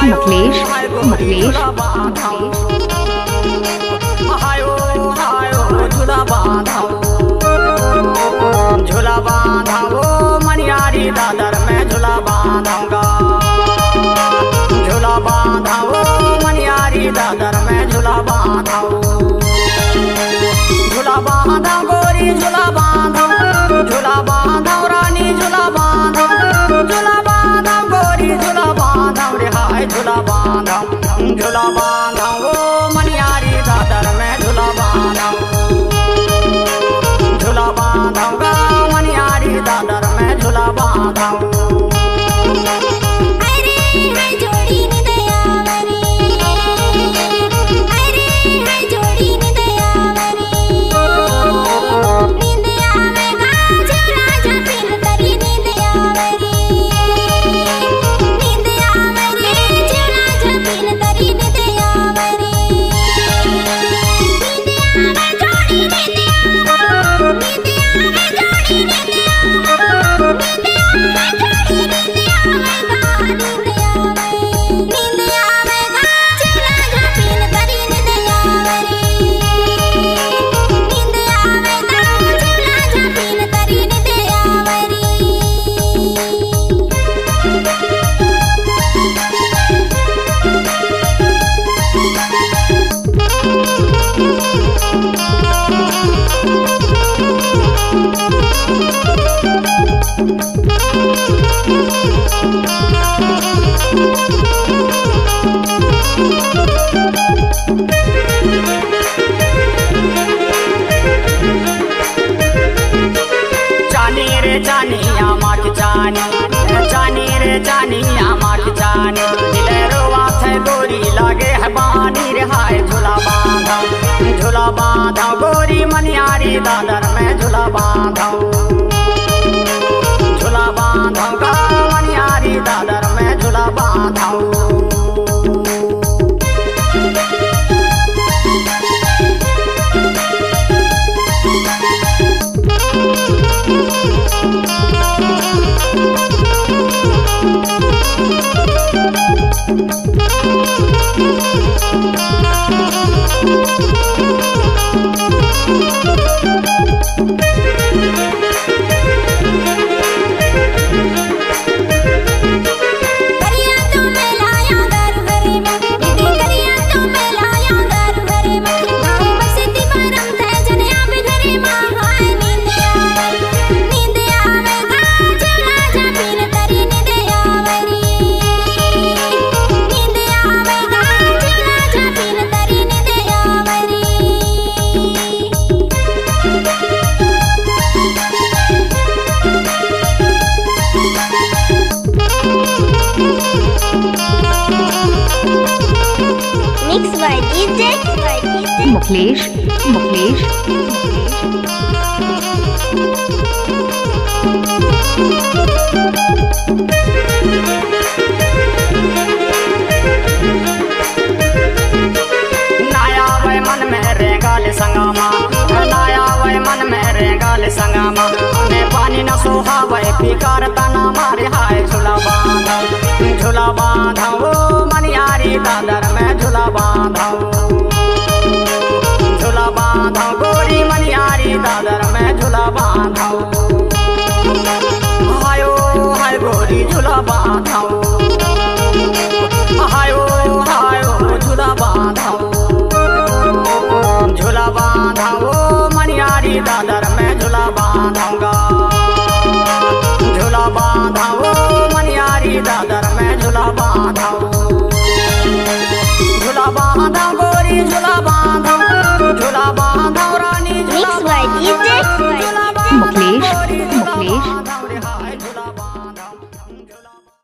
मखलेश मखलेश झूला बांधाओ झूला बांधाओ मनियारी दादर में झूला बांधाऊंगा झूला बांधाओ मनियारी दादर में झूला बांधाओ झूला बांधाओ गोरी झूला बांधाओ झूला बांधाओ रानी झूला बांधाओ झूला बांधाओ गोरी झूला बांधाओ रे हाय झूला बांधाओ झूला बांधाओ मनियारी दादर में झूला बांधाओ झूला बांधाऊंगा मनियारी दादर में झूला बांधाओ जानिया माख जानी रे जानिया माख जानी दिलेरो वाथे गोरी लागे है बानी रे हाय झूला बांधाओ गोरी मनियारी दादर में झूला बांधाओ झूला बांधाओ गा मनियारी दादर में झूला बांधाओ मखलेश मखलेश नाया वै मन में रेगाल संगामा नाया वै मन में रेगाल संगामा ने पानी न सोहा वै पिकार तना मारे हाय झूला बांधाओ मनियारी दादर में झूला बांधाओ झूला बांधाओ गोरी मनियारी दादर में झूला बांधाओ हायो हाय गोरी झूला बांधाओ